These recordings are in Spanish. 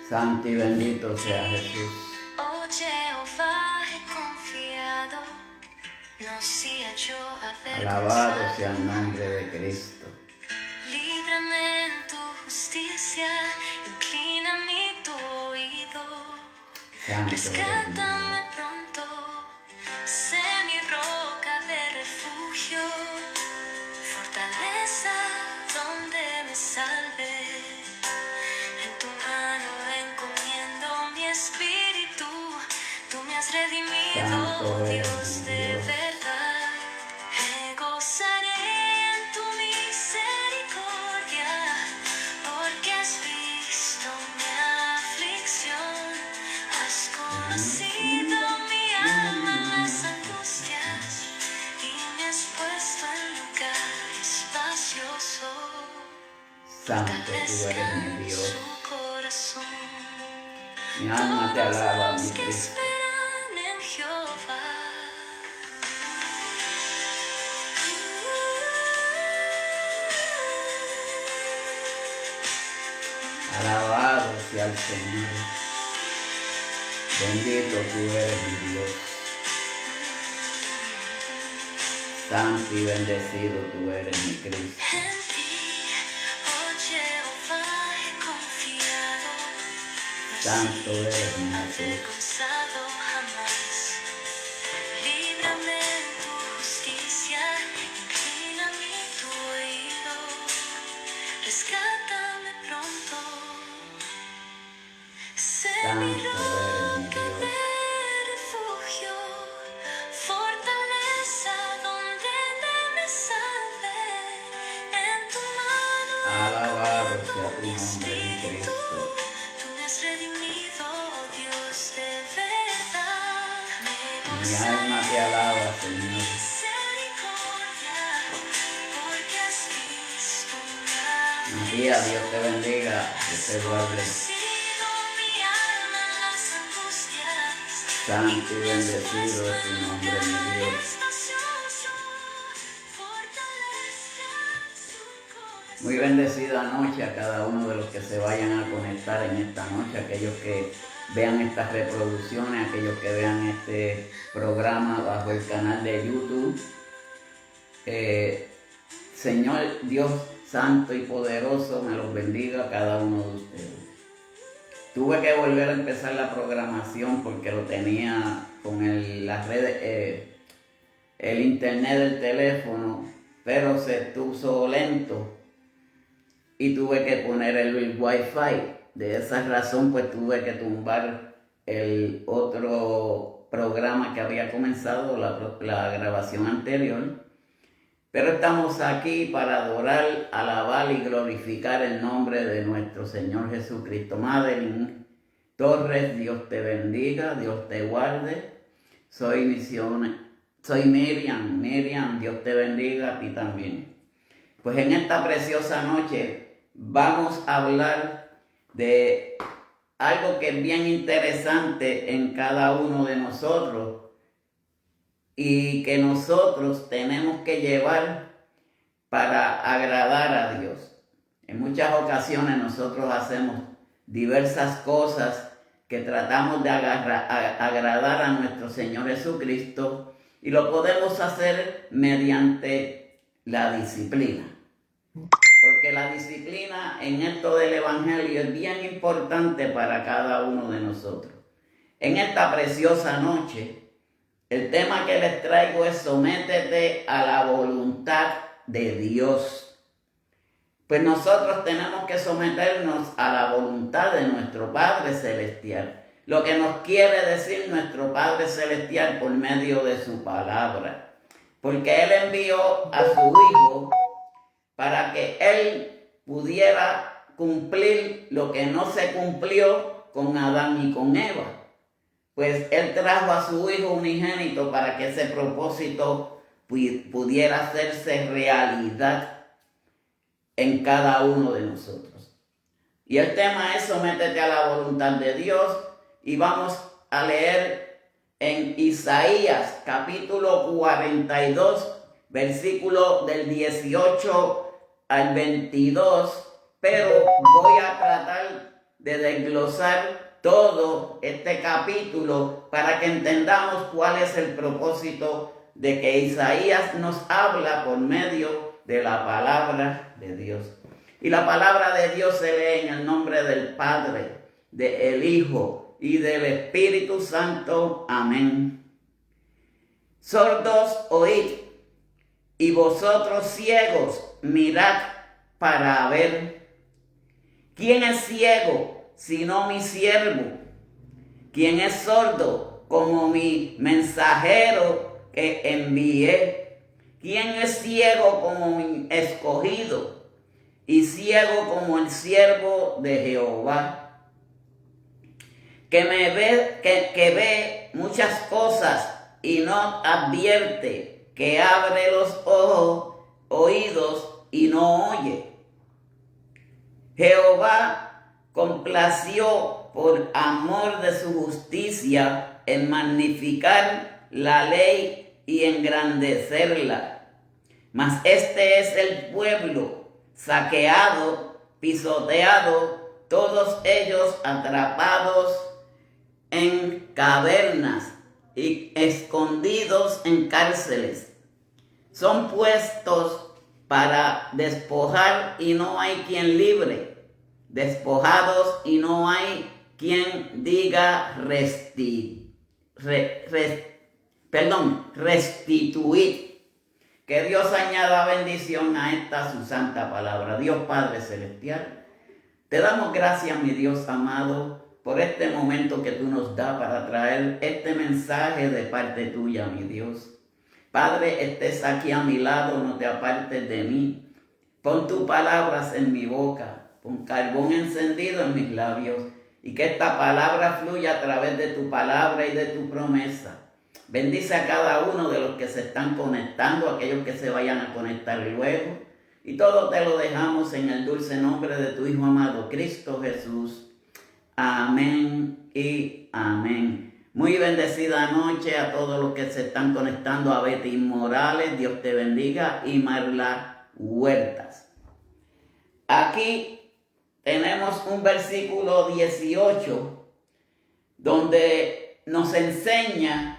Santo y bendito sea Jesús. Oh Jehová, he confiado, no sea yo Alabado sea el avergonzado. nombre de Cristo. Líbrame en tu justicia, inclina tu oído. Santo eres mi Rescátame Dios. pronto, sé mi roca de refugio, fortaleza donde me salve. En tu mano encomiendo mi espíritu, tú me has redimido, Santo eres Dios mi de Dios. verdad. Me gozaré en tu misericordia, porque has visto mi aflicción, has conocido mi alma en las angustias y me has puesto en lugar espacioso. Santo tú eres mi Dios. Su corazón. Mi alma te alaba, Todos mi los que Cristo. esperan en Jehová. Alabado sea el Señor. Bendito tú eres mi Dios. Santo y bendecido tú eres mi Cristo. En ti, oh Jehová, he confiado. No Santo seré eres mi yo Jesús. avergonzado jamás. Líbrame en tu justicia, inclina tu oído. Rescátame pronto. Sé mi Santo eres mi roca Dios. de refugio, fortaleza donde me salve. En tu mano Alabado encomiendo sea tu mi nombre, mi espíritu. Cristo. Tú me has redimido, oh Dios de verdad. Me Mi alma te alaba, Señor. misericordia, porque has visto mi María, Dios te bendiga, Dios te guarde. conocido mi alma en las angustias. Santo y bendecido es tu nombre, mi Dios. Muy bendecida noche a cada uno de los que se vayan a conectar en esta noche, aquellos que vean estas reproducciones, aquellos que vean este programa bajo el canal de YouTube. Señor Dios Santo y poderoso, me los bendiga a cada uno de ustedes. Tuve que volver a empezar la programación porque lo tenía con las redes, el internet del teléfono, pero se puso lento y tuve que poner el wifi. De esa razón pues tuve que tumbar el otro programa que había comenzado, la grabación anterior. Pero estamos aquí para adorar, alabar y glorificar el nombre de nuestro Señor Jesucristo. Madeline Torres, Dios te bendiga, Dios te guarde. Soy Miriam, Dios te bendiga a ti también. Pues en esta preciosa noche vamos a hablar de algo que es bien interesante en cada uno de nosotros y que nosotros tenemos que llevar para agradar a Dios. En muchas ocasiones nosotros hacemos diversas cosas que tratamos de agradar a nuestro Señor Jesucristo y lo podemos hacer mediante la disciplina. Porque la disciplina en esto del Evangelio es bien importante para cada uno de nosotros. En esta preciosa noche, el tema que les traigo es sométete a la voluntad de Dios. Pues nosotros tenemos que someternos a la voluntad de nuestro Padre Celestial. Lo que nos quiere decir nuestro Padre Celestial por medio de su palabra. Porque Él envió a su Hijo para que Él pudiera cumplir lo que no se cumplió con Adán y con Eva. Pues Él trajo a su Hijo unigénito para que ese propósito pudiera hacerse realidad en cada uno de nosotros. Y el tema es sométete a la voluntad de Dios y vamos a leer en Isaías capítulo 42, versículo del 18 al 22, pero voy a tratar de desglosar todo este capítulo para que entendamos cuál es el propósito de que Isaías nos habla por medio de la palabra de Dios. Y la palabra de Dios se lee en el nombre del Padre, del Hijo y del Espíritu Santo. Amén. Sordos, oíd, y vosotros ciegos, mirad para ver. ¿Quién es ciego sino mi siervo? ¿Quién es sordo como mi mensajero que envié? ¿Quién es ciego como mi escogido y ciego como el siervo de Jehová? Que ve muchas cosas y no advierte, que abre los ojos, oídos y no oye. Jehová complació por amor de su justicia en magnificar la ley y engrandecerla. Mas este es el pueblo saqueado, pisoteado, todos ellos atrapados en cavernas y escondidos en cárceles. Son puestos para despojar y no hay quien libre, despojados y no hay quien diga restituir. Que Dios añada bendición a esta su santa palabra. Dios Padre Celestial, te damos gracias, mi Dios amado, por este momento que tú nos das para traer este mensaje de parte tuya, mi Dios. Padre, estés aquí a mi lado, no te apartes de mí. Pon tus palabras en mi boca, pon carbón encendido en mis labios, y que esta palabra fluya a través de tu palabra y de tu promesa. Bendice a cada uno de los que se están conectando, aquellos que se vayan a conectar luego. Y todo te lo dejamos en el dulce nombre de tu Hijo amado, Cristo Jesús. Amén y amén. Muy bendecida noche a todos los que se están conectando. A Betty Morales, Dios te bendiga. Y Marla Huertas. Aquí tenemos un versículo 18 donde nos enseña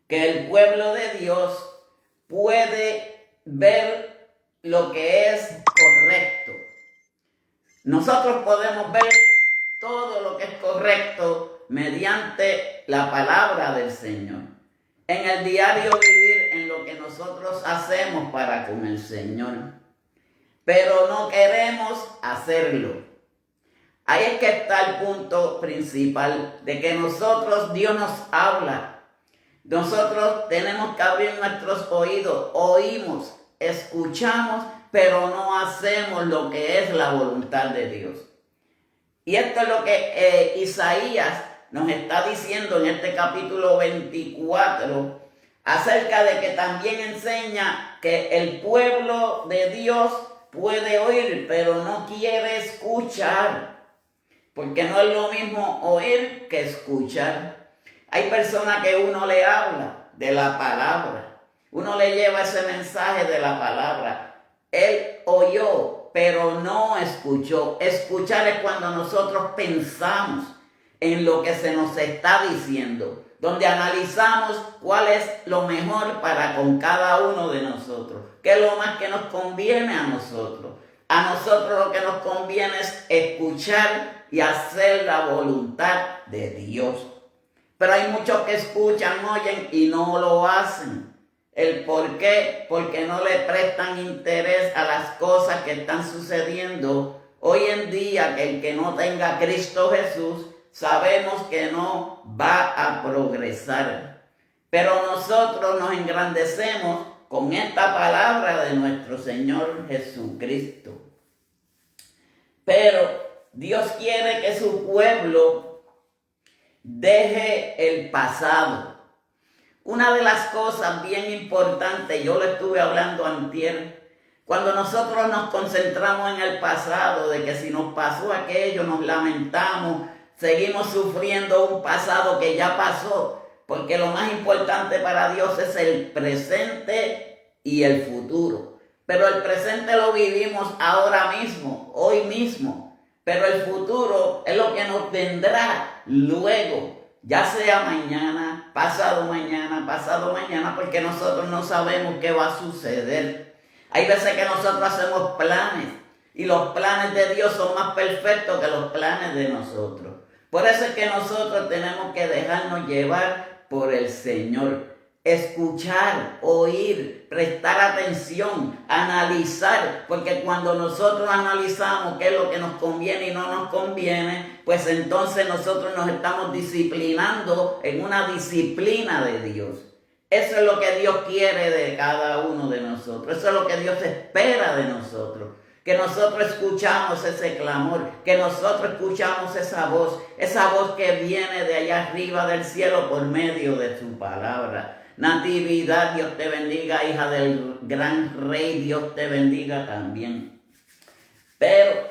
que el pueblo de Dios puede ver lo que es correcto. Nosotros podemos ver todo lo que es correcto mediante la palabra del Señor. En el diario vivir, en lo que nosotros hacemos para con el Señor. Pero no queremos hacerlo. Ahí es que está el punto principal de que nosotros, Dios nos habla. Nosotros tenemos que abrir nuestros oídos, oímos, escuchamos, pero no hacemos lo que es la voluntad de Dios. Y esto es lo que Isaías nos está diciendo en este capítulo 24, acerca de que también enseña que el pueblo de Dios puede oír, pero no quiere escuchar, porque no es lo mismo oír que escuchar. Hay personas que uno le habla de la palabra, uno le lleva ese mensaje de la palabra. Él oyó, pero no escuchó. Escuchar es cuando nosotros pensamos en lo que se nos está diciendo, donde analizamos cuál es lo mejor para con cada uno de nosotros, qué es lo más que nos conviene a nosotros. A nosotros lo que nos conviene es escuchar y hacer la voluntad de Dios. Pero hay muchos que escuchan, oyen y no lo hacen. ¿El por qué? Porque no le prestan interés a las cosas que están sucediendo hoy en día. Que el que no tenga a Cristo Jesús, sabemos que no va a progresar. Pero nosotros nos engrandecemos con esta palabra de nuestro Señor Jesucristo. Pero Dios quiere que su pueblo deje el pasado. Una de las cosas bien importantes, yo lo estuve hablando antier, cuando nosotros nos concentramos en el pasado, de que si nos pasó aquello, nos lamentamos, seguimos sufriendo un pasado que ya pasó, porque lo más importante para Dios es el presente y el futuro. Pero el presente lo vivimos ahora mismo, hoy mismo. pero el futuro es lo que nos vendrá luego, ya sea mañana, pasado mañana, porque nosotros no sabemos qué va a suceder. Hay veces que nosotros hacemos planes y los planes de Dios son más perfectos que los planes de nosotros. Por eso es que nosotros tenemos que dejarnos llevar por el Señor. Escuchar, oír, prestar atención, analizar, porque cuando nosotros analizamos qué es lo que nos conviene y no nos conviene, pues entonces nosotros nos estamos disciplinando en una disciplina de Dios. Eso es lo que Dios quiere de cada uno de nosotros, eso es lo que Dios espera de nosotros. Que nosotros escuchamos ese clamor, que nosotros escuchamos esa voz que viene de allá arriba del cielo por medio de su palabra. Natividad, Dios te bendiga, hija del gran rey, Dios te bendiga también. Pero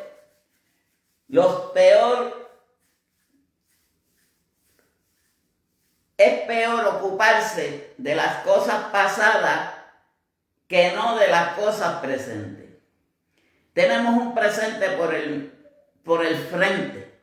es peor ocuparse de las cosas pasadas que no de las cosas presentes. Tenemos un presente por el frente.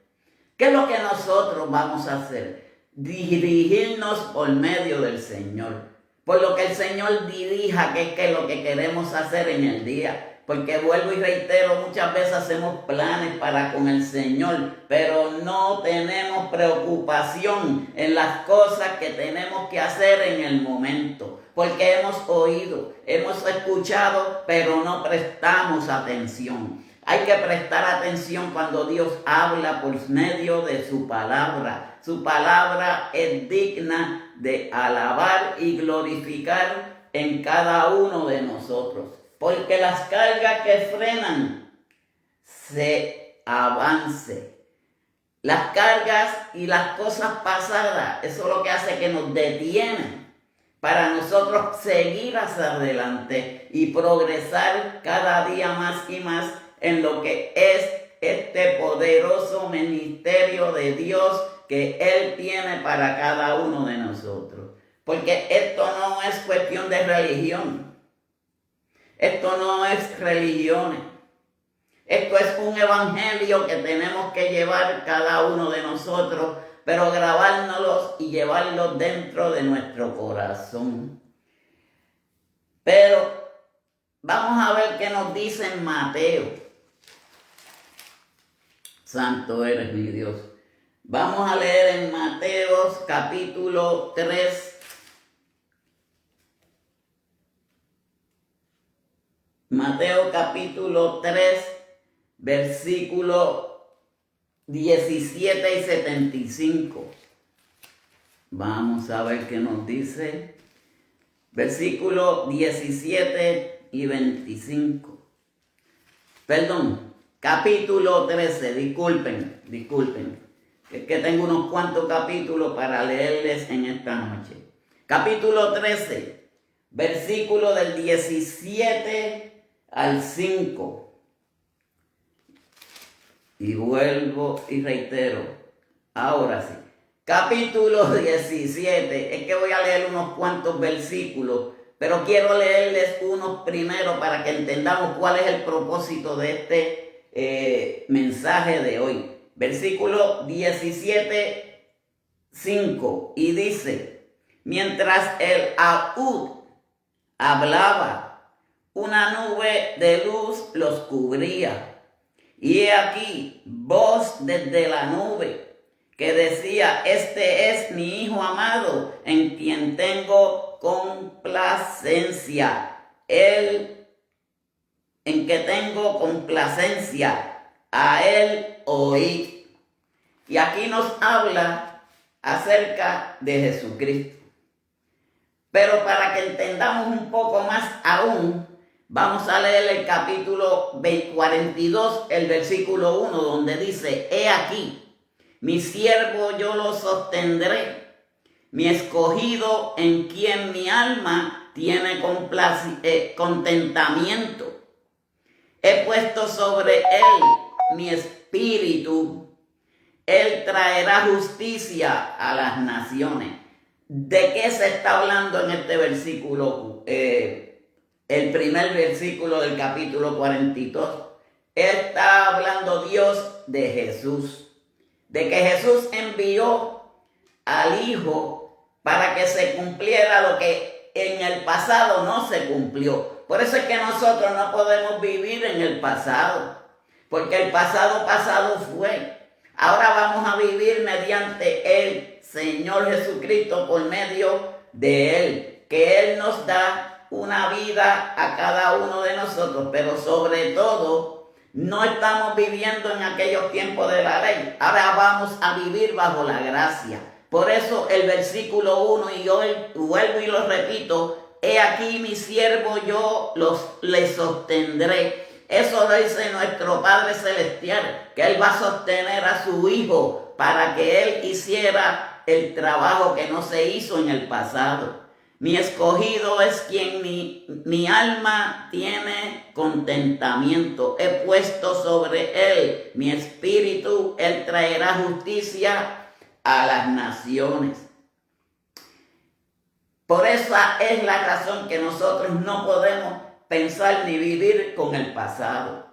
¿Qué es lo que nosotros vamos a hacer? Dirigirnos por medio del Señor. Por lo que el Señor dirija qué es lo que queremos hacer en el día. Porque vuelvo y reitero, muchas veces hacemos planes para con el Señor, pero no tenemos preocupación en las cosas que tenemos que hacer en el momento. Porque hemos oído, hemos escuchado, pero no prestamos atención. Hay que prestar atención cuando Dios habla por medio de su palabra. Su palabra es digna de alabar y glorificar en cada uno de nosotros. Porque las cargas que frenan se avance. Las cargas y las cosas pasadas, eso es lo que hace que nos detienen para nosotros seguir hacia adelante y progresar cada día más y más en lo que es este poderoso ministerio de Dios que Él tiene para cada uno de nosotros. Porque esto no es cuestión de religión. Esto no es religiones. Esto es un evangelio que tenemos que llevar cada uno de nosotros, pero grabárnoslos y llevarlos dentro de nuestro corazón. Pero vamos a ver qué nos dice en Mateo. Santo eres mi Dios. Vamos a leer en Mateo capítulo 3. Mateo capítulo 3, versículo 17 y 75. Vamos a ver qué nos dice. Versículo 17 y 25. Perdón, capítulo 13, disculpen. Es que tengo unos cuantos capítulos para leerles en esta noche. Capítulo 13, versículo del 17 al 5. Y vuelvo y reitero. Ahora sí. Capítulo 17. Es que voy a leer unos cuantos versículos, pero quiero leerles unos primero para que entendamos cuál es el propósito de este mensaje de hoy. Versículo 17, 5. Y dice: mientras el Ahud hablaba, una nube de luz los cubría. Y he aquí, voz desde la nube, que decía: este es mi Hijo amado, en quien tengo complacencia. Él, en que tengo complacencia, a Él oíd. Y aquí nos habla acerca de Jesucristo. Pero para que entendamos un poco más aún, vamos a leer el capítulo 42, el versículo 1, donde dice: he aquí, mi siervo yo lo sostendré, mi escogido en quien mi alma tiene contentamiento. He puesto sobre él mi espíritu, él traerá justicia a las naciones. ¿De qué se está hablando en este versículo? El primer versículo del capítulo 42. Está hablando Dios de Jesús, de que Jesús envió al Hijo para que se cumpliera lo que en el pasado no se cumplió. Por eso es que nosotros no podemos vivir en el pasado, porque el pasado fue. Ahora vamos a vivir mediante el Señor Jesucristo por medio de Él, que Él nos da una vida a cada uno de nosotros, pero sobre todo no estamos viviendo en aquellos tiempos de la ley. Ahora vamos a vivir bajo la gracia. Por eso el versículo 1, y yo vuelvo y lo repito: he aquí mi siervo, yo le sostendré. Eso lo dice nuestro Padre Celestial, que Él va a sostener a su Hijo para que Él hiciera el trabajo que no se hizo en el pasado. Mi escogido es quien mi alma tiene contentamiento. He puesto sobre Él mi espíritu. Él traerá justicia a las naciones. Por esa es la razón que nosotros no podemos pensar ni vivir con el pasado.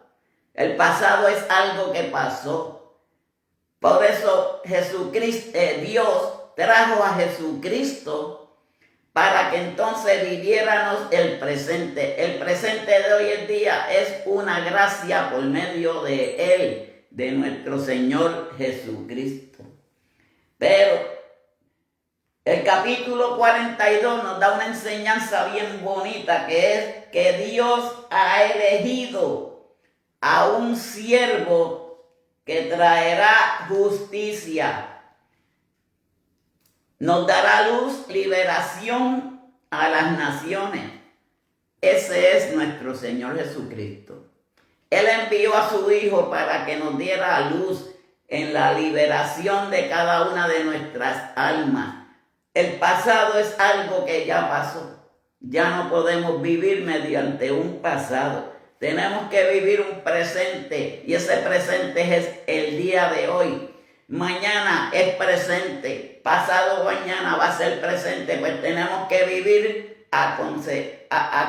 El pasado es algo que pasó. Por eso Dios trajo a Jesucristo para que entonces viviéramos el presente. El presente de hoy en día es una gracia por medio de Él, de nuestro Señor Jesucristo. Pero el capítulo 42 nos da una enseñanza bien bonita, que es que Dios ha elegido a un siervo que traerá justicia. Nos dará luz, liberación a las naciones. Ese es nuestro Señor Jesucristo. Él envió a su Hijo para que nos diera luz en la liberación de cada una de nuestras almas. El pasado es algo que ya pasó. Ya no podemos vivir mediante un pasado. Tenemos que vivir un presente, y ese presente es el día de hoy. Mañana es presente, pasado mañana va a ser presente, pues tenemos que vivir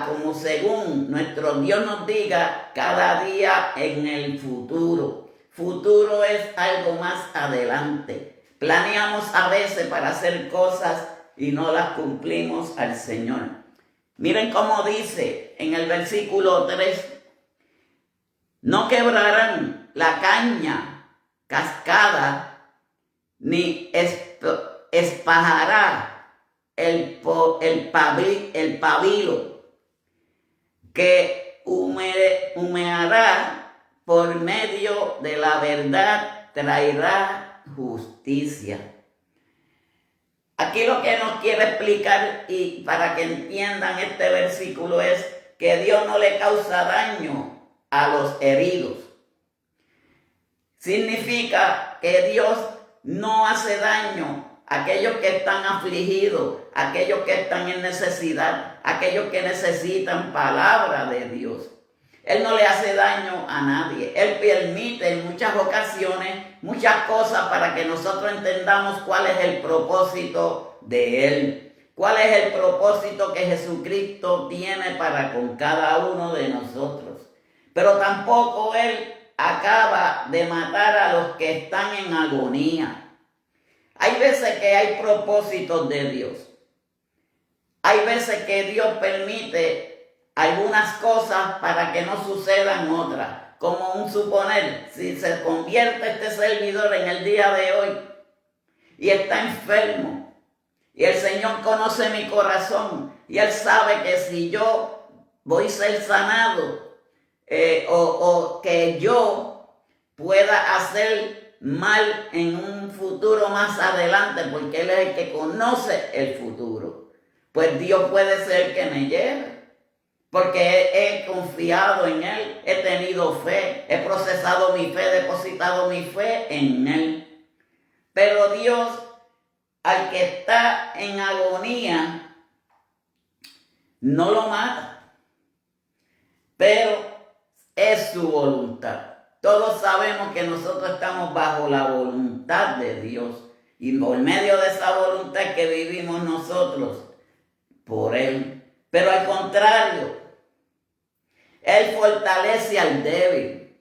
como según nuestro Dios nos diga cada día en el futuro. Futuro es algo más adelante. Planeamos a veces para hacer cosas y no las cumplimos al Señor. Miren cómo dice en el versículo 3: no quebrarán la caña cascada, ni espajará el pabilo, que humeará por medio de la verdad, traerá justicia. Aquí lo que nos quiere explicar, y para que entiendan este versículo, es que Dios no le causa daño a los heridos. Significa que Dios no hace daño a aquellos que están afligidos, a aquellos que están en necesidad, a aquellos que necesitan palabra de Dios. Él no le hace daño a nadie. Él permite en muchas ocasiones muchas cosas para que nosotros entendamos cuál es el propósito de Él. Cuál es el propósito que Jesucristo tiene para con cada uno de nosotros. Pero tampoco Él acaba de matar a los que están en agonía. Hay veces que hay propósitos de Dios. Hay veces que Dios permite algunas cosas para que no sucedan otras. Como un suponer, si se convierte este servidor en el día de hoy y está enfermo, y el Señor conoce mi corazón, y Él sabe que si yo voy a ser sanado, o que yo pueda hacer mal en un futuro más adelante, porque Él es el que conoce el futuro, pues Dios puede ser que me lleve. Porque he confiado en Él, he tenido fe, he procesado mi fe, he depositado mi fe en Él. Pero Dios, al que está en agonía, no lo mata. Pero es su voluntad. Todos sabemos que nosotros estamos bajo la voluntad de Dios. Y por medio de esa voluntad que vivimos nosotros, por Él. Pero al contrario, Él fortalece al débil.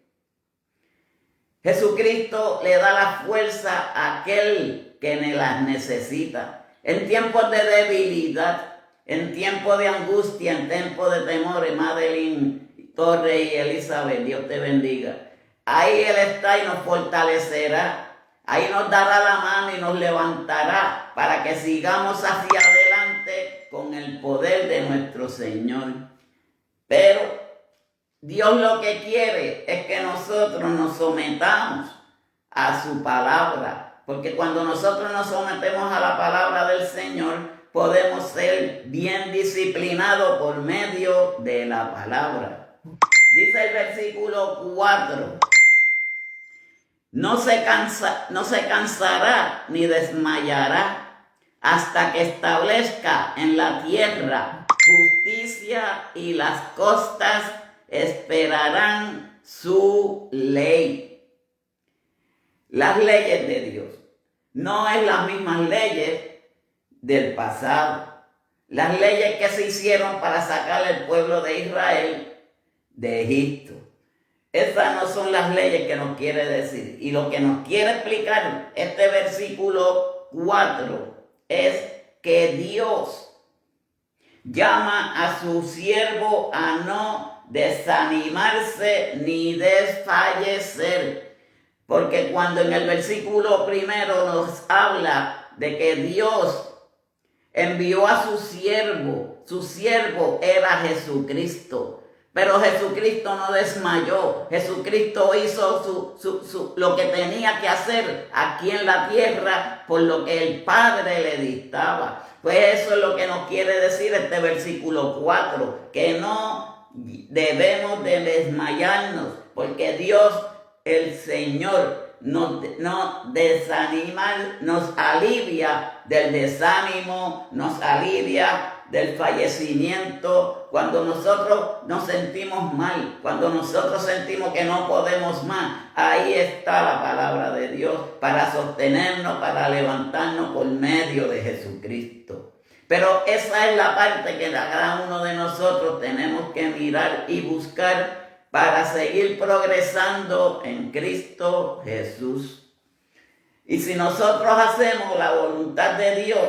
Jesucristo le da la fuerza a aquel que las necesita. En tiempos de debilidad, en tiempos de angustia, en tiempos de temores, Madeline Torres y Elizabeth, Dios te bendiga. Ahí Él está y nos fortalecerá. Ahí nos dará la mano y nos levantará para que sigamos hacia adelante con el poder de nuestro Señor. Pero Dios lo que quiere es que nosotros nos sometamos a su palabra. Porque cuando nosotros nos sometemos a la palabra del Señor, podemos ser bien disciplinados por medio de la palabra. Dice el versículo 4. No se cansará ni desmayará hasta que establezca en la tierra justicia y las costas esperarán su ley. Las leyes de Dios no es las mismas leyes del pasado. Las leyes que se hicieron para sacar al pueblo de Israel de Egipto. Esas no son las leyes que nos quiere decir. Y lo que nos quiere explicar este versículo 4 es que Dios llama a su siervo a no desanimarse ni desfallecer. Porque cuando en el versículo primero nos habla de que Dios envió a su siervo era Jesucristo. Pero Jesucristo no desmayó. Jesucristo hizo lo que tenía que hacer aquí en la tierra por lo que el Padre le dictaba. Pues eso es lo que nos quiere decir este versículo 4, que no debemos de desmayarnos, porque Dios, el Señor, nos desanima, nos alivia del desánimo, nos alivia del fallecimiento, cuando nosotros nos sentimos mal, cuando nosotros sentimos que no podemos más. Ahí está la palabra de Dios para sostenernos, para levantarnos por medio de Jesucristo. Pero esa es la parte que cada uno de nosotros tenemos que mirar y buscar para seguir progresando en Cristo Jesús. Y si nosotros hacemos la voluntad de Dios,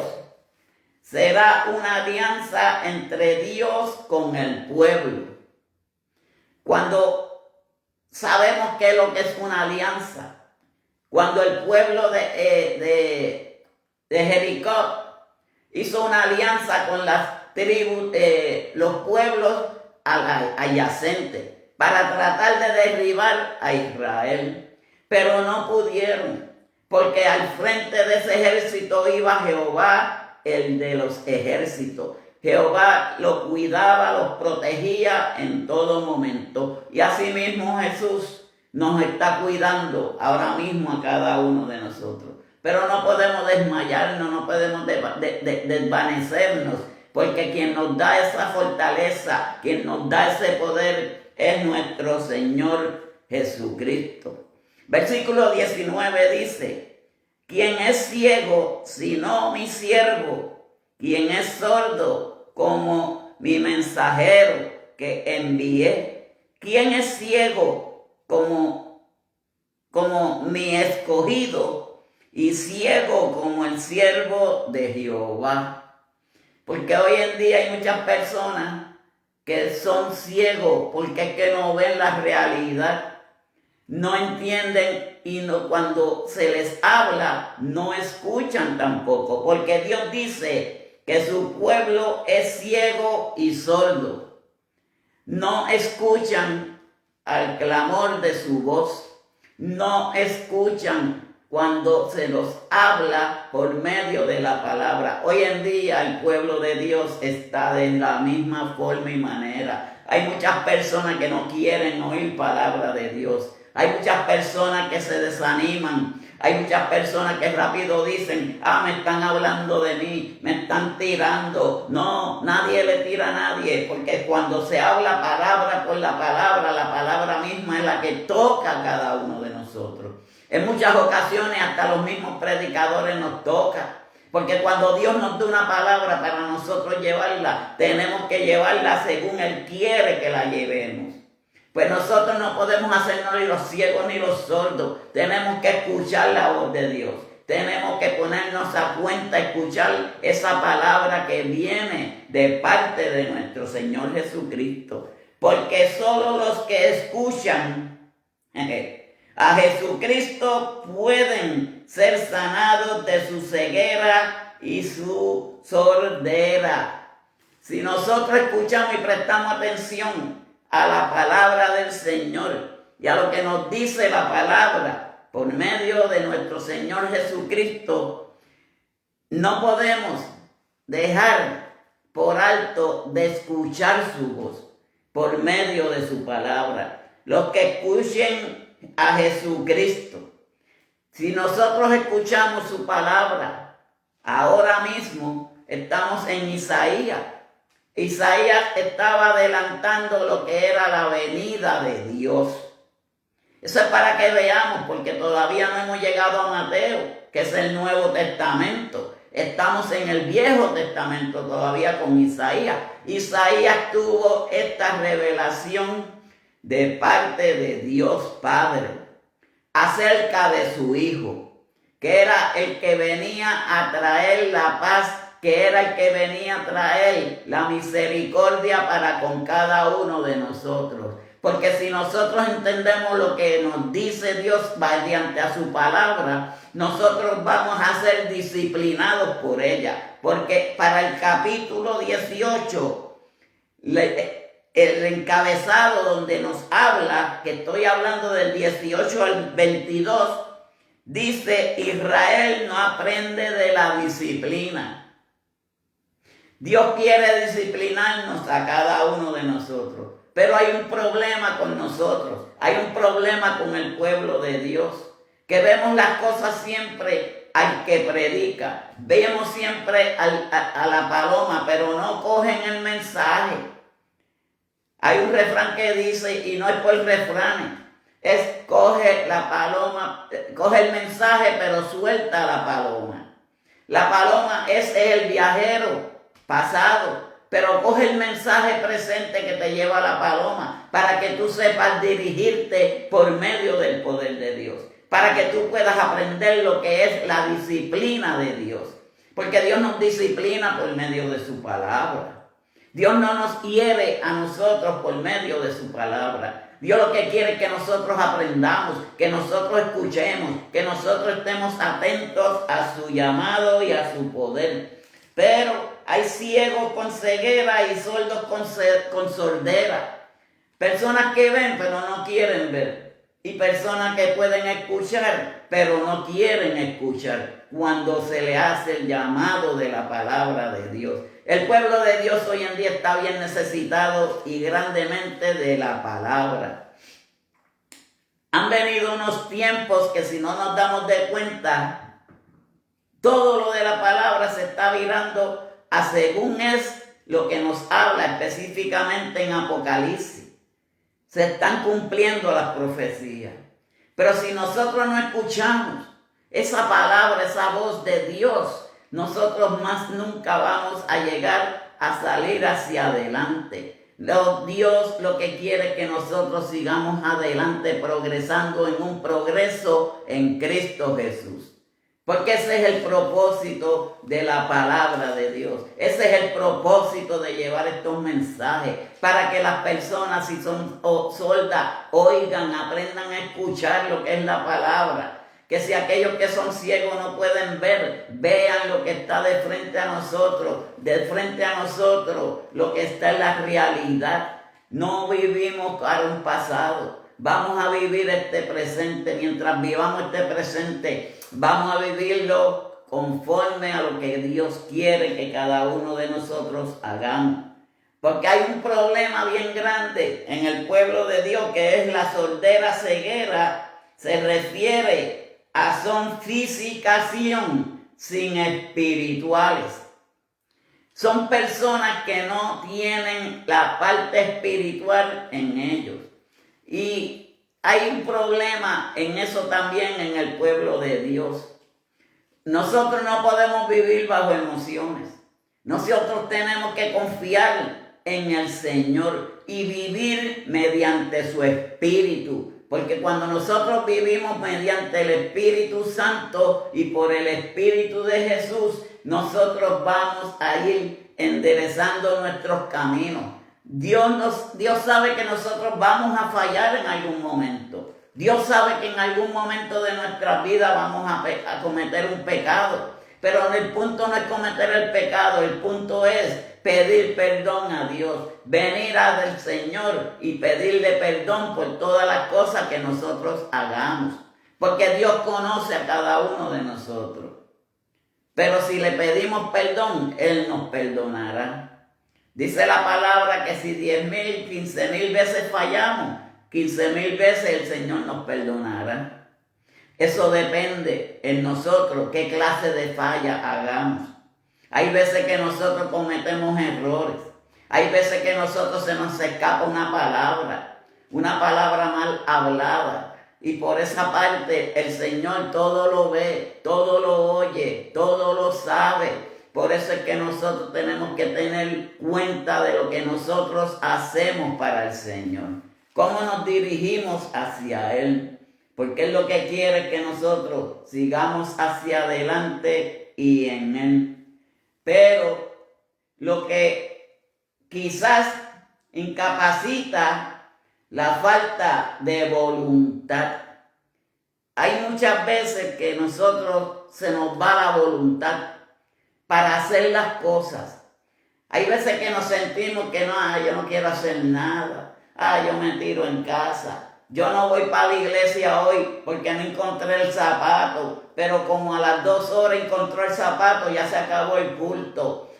será una alianza entre Dios con el pueblo. Cuando sabemos qué es lo que es una alianza, cuando el pueblo de Jericó hizo una alianza con las tribus, los pueblos adyacentes, para tratar de derribar a Israel, pero no pudieron, porque al frente de ese ejército iba Jehová, el de los ejércitos. Jehová los cuidaba, los protegía en todo momento. Y asimismo Jesús nos está cuidando ahora mismo a cada uno de nosotros. Pero no podemos desmayarnos, no podemos desvanecernos, porque quien nos da esa fortaleza, quien nos da ese poder es nuestro Señor Jesucristo. Versículo 19 dice: ¿quién es ciego sino mi siervo? ¿Quién es sordo como mi mensajero que envié? ¿Quién es ciego como mi escogido y ciego como el siervo de Jehová? Porque hoy en día hay muchas personas que son ciegos porque es que no ven la realidad, no entienden y cuando se les habla no escuchan tampoco, porque Dios dice que su pueblo es ciego y sordo. No escuchan al clamor de su voz, no escuchan cuando se los habla por medio de la palabra. Hoy en día el pueblo de Dios está de la misma forma y manera. Hay muchas personas que no quieren oír palabra de Dios. Hay muchas personas que se desaniman. Hay muchas personas que rápido dicen: me están hablando de mí, me están tirando. No, nadie le tira a nadie, porque cuando se habla palabra por la palabra misma es la que toca a cada uno de nosotros. En muchas ocasiones hasta los mismos predicadores nos toca, porque cuando Dios nos da una palabra para nosotros llevarla, tenemos que llevarla según Él quiere que la llevemos. Pues nosotros no podemos hacernos ni los ciegos ni los sordos. Tenemos que escuchar la voz de Dios. Tenemos que ponernos a cuenta, escuchar esa palabra que viene de parte de nuestro Señor Jesucristo. Porque solo los que escuchan a Jesucristo pueden ser sanados de su ceguera y su sordera. Si nosotros escuchamos y prestamos atención a la palabra del Señor y a lo que nos dice la palabra por medio de nuestro Señor Jesucristo, no podemos dejar por alto de escuchar su voz por medio de su palabra. Los que escuchen a Jesucristo, si nosotros escuchamos su palabra, ahora mismo estamos en Isaías. Isaías estaba adelantando lo que era la venida de Dios. Eso es para que veamos, porque todavía no hemos llegado a Mateo, que es el Nuevo Testamento. Estamos en el Viejo Testamento todavía con Isaías. Isaías tuvo esta revelación de parte de Dios Padre acerca de su Hijo, que era el que venía a traer la paz, que era el que venía a traer la misericordia para con cada uno de nosotros. Porque si nosotros entendemos lo que nos dice Dios mediante a su palabra, nosotros vamos a ser disciplinados por ella. Porque para el capítulo 18, el encabezado donde nos habla, que estoy hablando del 18 al 22, dice: Israel no aprende de la disciplina. Dios quiere disciplinarnos a cada uno de nosotros. Pero hay un problema con nosotros, hay un problema con el pueblo de Dios, que vemos las cosas siempre al que predica, vemos siempre a la paloma, pero no cogen el mensaje. Hay un refrán que dice, y no es por refranes, es coge la paloma, coge el mensaje, pero suelta la paloma. La paloma es el viajero pasado, pero coge el mensaje presente que te lleva la paloma para que tú sepas dirigirte por medio del poder de Dios, para que tú puedas aprender lo que es la disciplina de Dios, porque Dios nos disciplina por medio de su palabra. Dios no nos hiere a nosotros por medio de su palabra. Dios lo que quiere es que nosotros aprendamos, que nosotros escuchemos, que nosotros estemos atentos a su llamado y a su poder. Pero hay ciegos con ceguera y sordos con sordera. Personas que ven pero no quieren ver. Y personas que pueden escuchar pero no quieren escuchar cuando se le hace el llamado de la palabra de Dios. El pueblo de Dios hoy en día está bien necesitado y grandemente de la palabra. Han venido unos tiempos que si no nos damos de cuenta, todo lo de la palabra se está virando a según es lo que nos habla específicamente en Apocalipsis. Se están cumpliendo las profecías. Pero si nosotros no escuchamos esa palabra, esa voz de Dios, nosotros más nunca vamos a llegar a salir hacia adelante. Dios lo que quiere es que nosotros sigamos adelante, progresando en un progreso en Cristo Jesús. Porque ese es el propósito de la palabra de Dios. Ese es el propósito de llevar estos mensajes. Para que las personas, si son sordas, oigan, aprendan a escuchar lo que es la palabra. Que si aquellos que son ciegos no pueden ver, vean lo que está de frente a nosotros. De frente a nosotros, lo que está en la realidad. No vivimos para un pasado. Vamos a vivir este presente. Mientras vivamos este presente, vamos a vivirlo conforme a lo que Dios quiere que cada uno de nosotros hagamos. Porque hay un problema bien grande en el pueblo de Dios, que es la sordera ceguera. Se refiere a sonficación sin espirituales. Son personas que no tienen la parte espiritual en ellos. Y hay un problema en eso también en el pueblo de Dios. Nosotros no podemos vivir bajo emociones. Nosotros tenemos que confiar en el Señor y vivir mediante su Espíritu. Porque cuando nosotros vivimos mediante el Espíritu Santo y por el Espíritu de Jesús, nosotros vamos a ir enderezando nuestros caminos. Dios sabe que nosotros vamos a fallar en algún momento. Dios sabe que en algún momento de nuestra vida vamos a cometer un pecado. Pero el punto no es cometer el pecado, el punto es pedir perdón a Dios, venir al Señor y pedirle perdón por todas las cosas que nosotros hagamos. Porque Dios conoce a cada uno de nosotros. Pero si le pedimos perdón, Él nos perdonará. Dice la palabra que si 10,000, 15,000 veces fallamos, 15,000 veces el Señor nos perdonará. Eso depende en nosotros qué clase de falla hagamos. Hay veces que nosotros cometemos errores. Hay veces que nosotros se nos escapa una palabra mal hablada. Y por esa parte el Señor todo lo ve, todo lo oye, todo lo sabe. Por eso es que nosotros tenemos que tener cuenta de lo que nosotros hacemos para el Señor. Cómo nos dirigimos hacia Él. Porque Él lo que quiere es que nosotros sigamos hacia adelante y en Él. Pero lo que quizás incapacita la falta de voluntad. Hay muchas veces que nosotros se nos va la voluntad para hacer las cosas. Hay veces que nos sentimos que no, yo no quiero hacer nada. Yo me tiro en casa. Yo no voy para la iglesia hoy porque no encontré el zapato, pero como a las 2 horas encontró el zapato, ya se acabó el culto.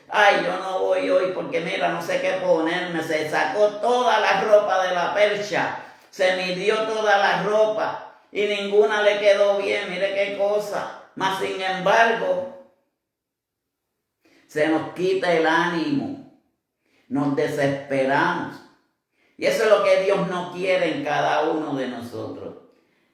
Yo no voy hoy porque mira, no sé qué ponerme. Se sacó toda la ropa de la percha, se midió toda la ropa y ninguna le quedó bien, mire qué cosa. Mas sin embargo, se nos quita el ánimo, nos desesperamos. Y eso es lo que Dios no quiere en cada uno de nosotros.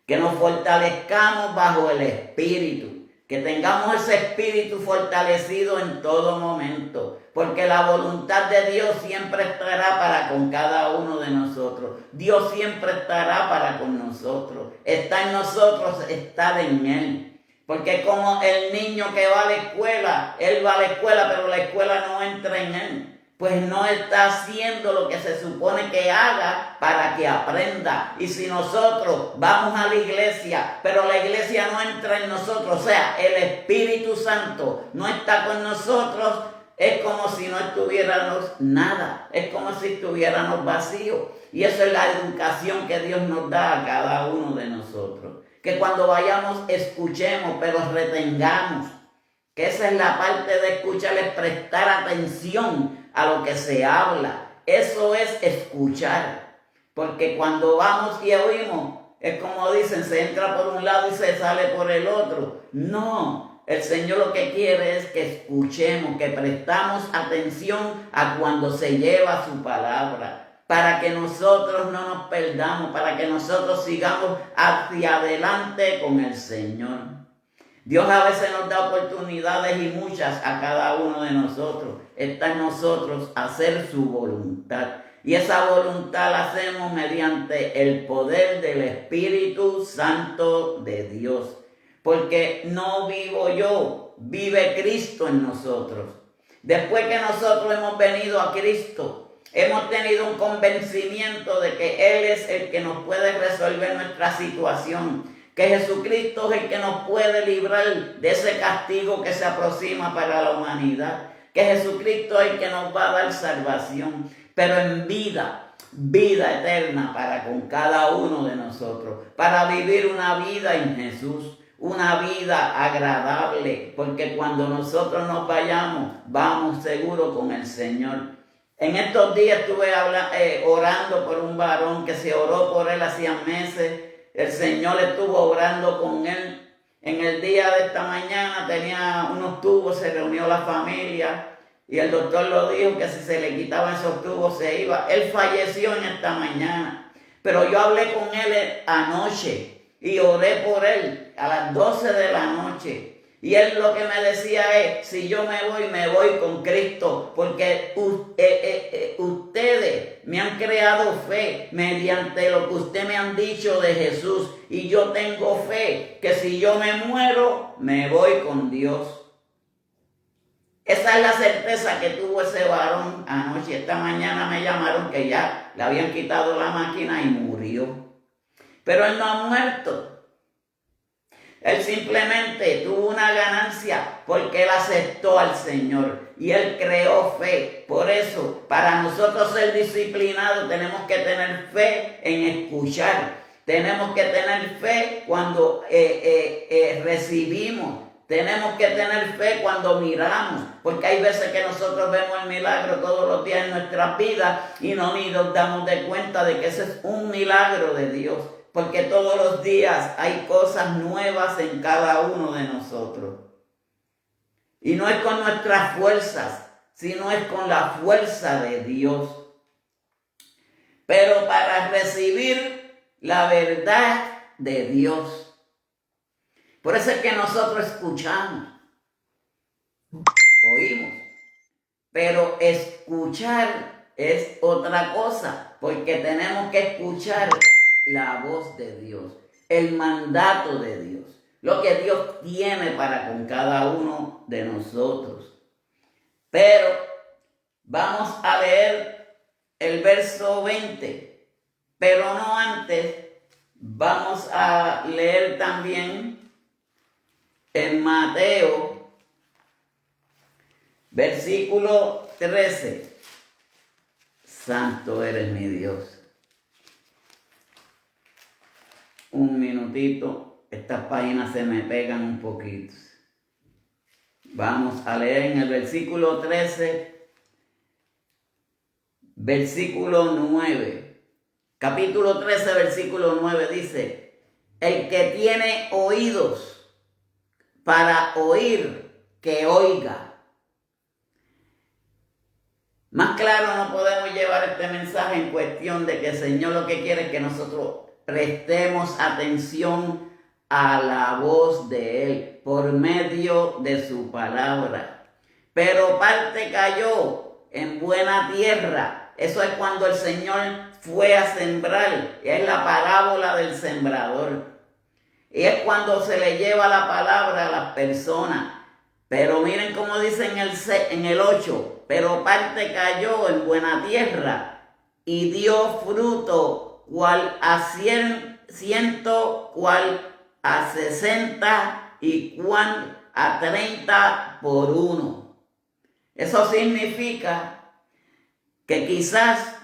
Que nos fortalezcamos bajo el Espíritu. Que tengamos ese Espíritu fortalecido en todo momento. Porque la voluntad de Dios siempre estará para con cada uno de nosotros. Dios siempre estará para con nosotros. Está en nosotros, estar en Él. Porque como el niño que va a la escuela, él va a la escuela, pero la escuela no entra en él. Pues no está haciendo lo que se supone que haga para que aprenda. Y si nosotros vamos a la iglesia, pero la iglesia no entra en nosotros, o sea, el Espíritu Santo no está con nosotros, es como si no estuviéramos nada, es como si estuviéramos vacíos. Y eso es la educación que Dios nos da a cada uno de nosotros. Que cuando vayamos escuchemos, pero retengamos. Que esa es la parte de escuchar, es prestar atención a lo que se habla. Eso es escuchar. Porque cuando vamos y oímos, es como dicen, se entra por un lado y se sale por el otro. No, el Señor lo que quiere es que escuchemos, que prestamos atención a cuando se lleva su palabra. Para que nosotros no nos perdamos, para que nosotros sigamos hacia adelante con el Señor. Dios a veces nos da oportunidades y muchas a cada uno de nosotros. Está en nosotros hacer su voluntad. Y esa voluntad la hacemos mediante el poder del Espíritu Santo de Dios. Porque no vivo yo, vive Cristo en nosotros. Después que nosotros hemos venido a Cristo, hemos tenido un convencimiento de que Él es el que nos puede resolver nuestra situación. Que Jesucristo es el que nos puede librar de ese castigo que se aproxima para la humanidad. Que Jesucristo es el que nos va a dar salvación. Pero en vida eterna para con cada uno de nosotros. Para vivir una vida en Jesús. Una vida agradable. Porque cuando nosotros nos vayamos, vamos seguros con el Señor. En estos días estuve orando por un varón que se oró por él hacía meses. El Señor estuvo obrando con él. En el día de esta mañana tenía unos tubos, se reunió la familia y el doctor lo dijo que si se le quitaban esos tubos se iba. Él falleció en esta mañana, pero yo hablé con él anoche y oré por él a las 12 de la noche. Y él lo que me decía es, si yo me voy con Cristo, porque ustedes me han creado fe mediante lo que ustedes me han dicho de Jesús. Y yo tengo fe que si yo me muero, me voy con Dios. Esa es la certeza que tuvo ese varón anoche. Esta mañana me llamaron que ya le habían quitado la máquina y murió. Pero él no ha muerto. Él simplemente tuvo una ganancia porque él aceptó al Señor y él creó fe. Por eso, para nosotros ser disciplinados tenemos que tener fe en escuchar. Tenemos que tener fe cuando recibimos. Tenemos que tener fe cuando miramos, porque hay veces que nosotros vemos el milagro todos los días en nuestras vidas y no ni nos damos de cuenta de que ese es un milagro de Dios, porque todos los días hay cosas nuevas en cada uno de nosotros. Y no es con nuestras fuerzas, sino es con la fuerza de Dios. Pero para recibir la verdad de Dios, por eso es que nosotros escuchamos, oímos, pero escuchar es otra cosa, porque tenemos que escuchar la voz de Dios, el mandato de Dios, lo que Dios tiene para con cada uno de nosotros. Pero vamos a leer el verso 20, pero no antes, vamos a leer también en Mateo, versículo 13. Santo eres mi Dios. Un minutito, estas páginas se me pegan un poquito. Vamos a leer en el versículo 13, versículo 9. Capítulo 13, versículo 9 dice, el que tiene oídos para oír, que oiga. Más claro no podemos llevar este mensaje en cuestión de que el Señor lo que quiere es que nosotros prestemos atención a la voz de Él por medio de su palabra. Pero parte cayó en buena tierra. Eso es cuando el Señor fue a sembrar. Es la parábola del sembrador. Y es cuando se le lleva la palabra a las personas. Pero miren cómo dice en el 8. Pero parte cayó en buena tierra y dio fruto, cual a 100, cual a 60 y cual a 30 por uno. Eso significa que quizás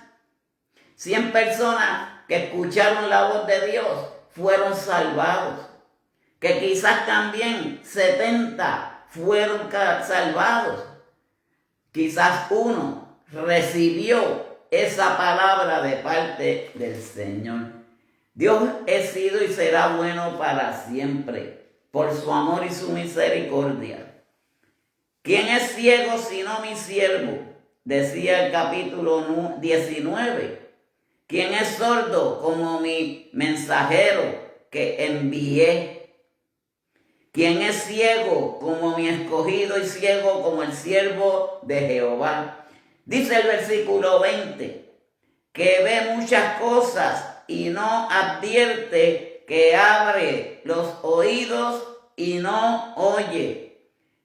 100 personas que escucharon la voz de Dios fueron salvados, que quizás también 70 fueron salvados, quizás uno recibió esa palabra de parte del Señor. Dios ha sido y será bueno para siempre, por su amor y su misericordia. ¿Quién es ciego sino mi siervo? Decía el capítulo 19. ¿Quién es sordo como mi mensajero que envié? ¿Quién es ciego como mi escogido y ciego como el siervo de Jehová? Dice el versículo 20, que ve muchas cosas y no advierte, que abre los oídos y no oye.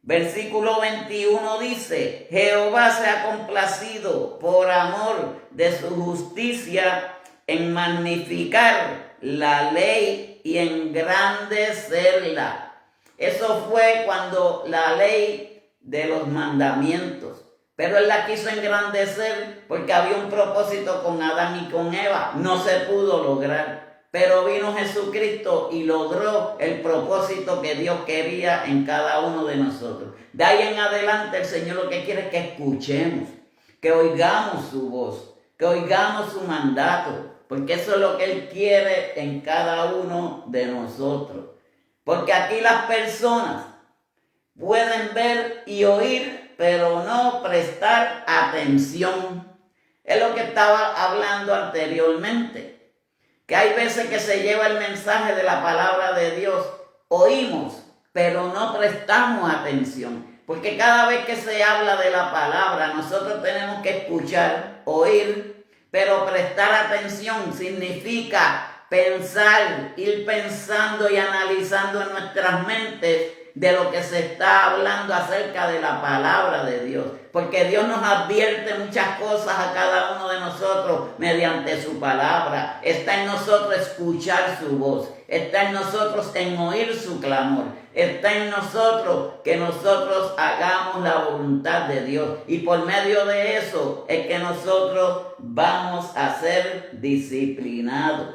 Versículo 21 dice, Jehová se ha complacido por amor de su justicia en magnificar la ley y engrandecerla. Eso fue cuando la ley de los mandamientos. Pero él la quiso engrandecer porque había un propósito con Adán y con Eva. No se pudo lograr. Pero vino Jesucristo y logró el propósito que Dios quería en cada uno de nosotros. De ahí en adelante el Señor lo que quiere es que escuchemos, que oigamos su voz, que oigamos su mandato, porque eso es lo que Él quiere en cada uno de nosotros. Porque aquí las personas pueden ver y oír, pero no prestar atención. Es lo que estaba hablando anteriormente. Que hay veces que se lleva el mensaje de la palabra de Dios, oímos, pero no prestamos atención. Porque cada vez que se habla de la palabra, nosotros tenemos que escuchar, oír, pero prestar atención significa pensar, ir pensando y analizando en nuestras mentes de lo que se está hablando acerca de la palabra de Dios. Porque Dios nos advierte muchas cosas a cada uno de nosotros mediante su palabra. Está en nosotros escuchar su voz. Está en nosotros en oír su clamor. Está en nosotros que nosotros hagamos la voluntad de Dios. Y por medio de eso es que nosotros vamos a ser disciplinados.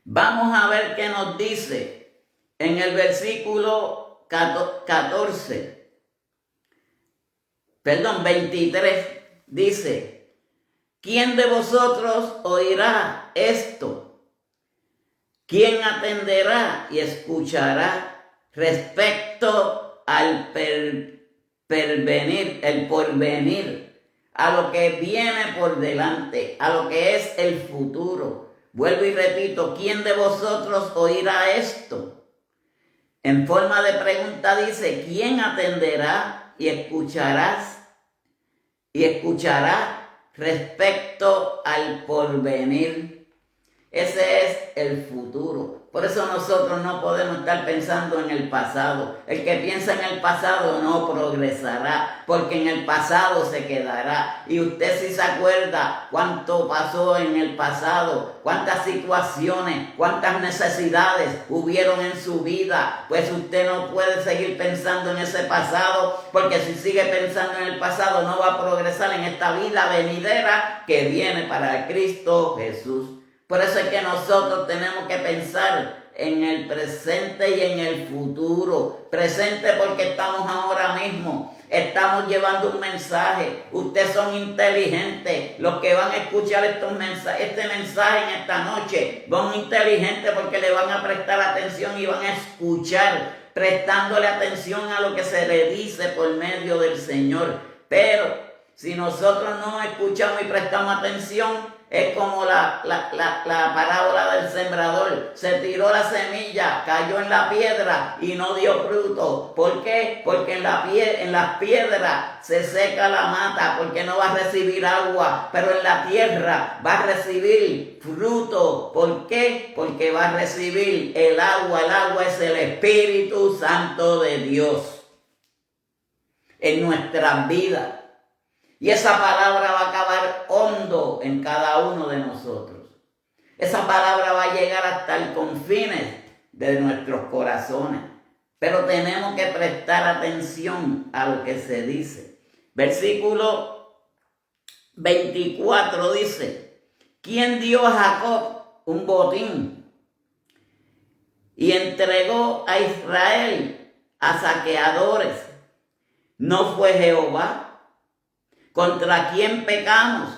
Vamos a ver qué nos dice en el versículo 23. Dice: ¿quién de vosotros oirá esto? ¿Quién atenderá y escuchará respecto al porvenir, a lo que viene por delante, a lo que es el futuro? Vuelvo y repito, ¿quién de vosotros oirá esto? En forma de pregunta dice: ¿quién atenderá y escuchará respecto al porvenir? Ese es el futuro. Por eso nosotros no podemos estar pensando en el pasado. El que piensa en el pasado no progresará, porque en el pasado se quedará. Y usted, si se acuerda cuánto pasó en el pasado, cuántas situaciones, cuántas necesidades hubieron en su vida, pues usted no puede seguir pensando en ese pasado, porque si sigue pensando en el pasado no va a progresar en esta vida venidera que viene para Cristo Jesús. Por eso es que nosotros tenemos que pensar en el presente y en el futuro. Presente porque estamos ahora mismo, estamos llevando un mensaje. Ustedes son inteligentes. Los que van a escuchar este mensaje en esta noche, son inteligentes porque le van a prestar atención y van a escuchar, prestándole atención a lo que se le dice por medio del Señor. Pero si nosotros no escuchamos y prestamos atención, es como la parábola del sembrador. Se tiró la semilla, cayó en la piedra y no dio fruto. ¿Por qué? Porque en las piedras se seca la mata, porque no va a recibir agua. Pero en la tierra va a recibir fruto. ¿Por qué? Porque va a recibir el agua. El agua es el Espíritu Santo de Dios en nuestras vidas. Y esa palabra va a acabar hondo en cada uno de nosotros. Esa palabra va a llegar hasta el confines de nuestros corazones. Pero tenemos que prestar atención a lo que se dice. Versículo 24 dice: ¿quién dio a Jacob un botín y entregó a Israel a saqueadores? ¿No fue Jehová? ¿Contra quién pecamos?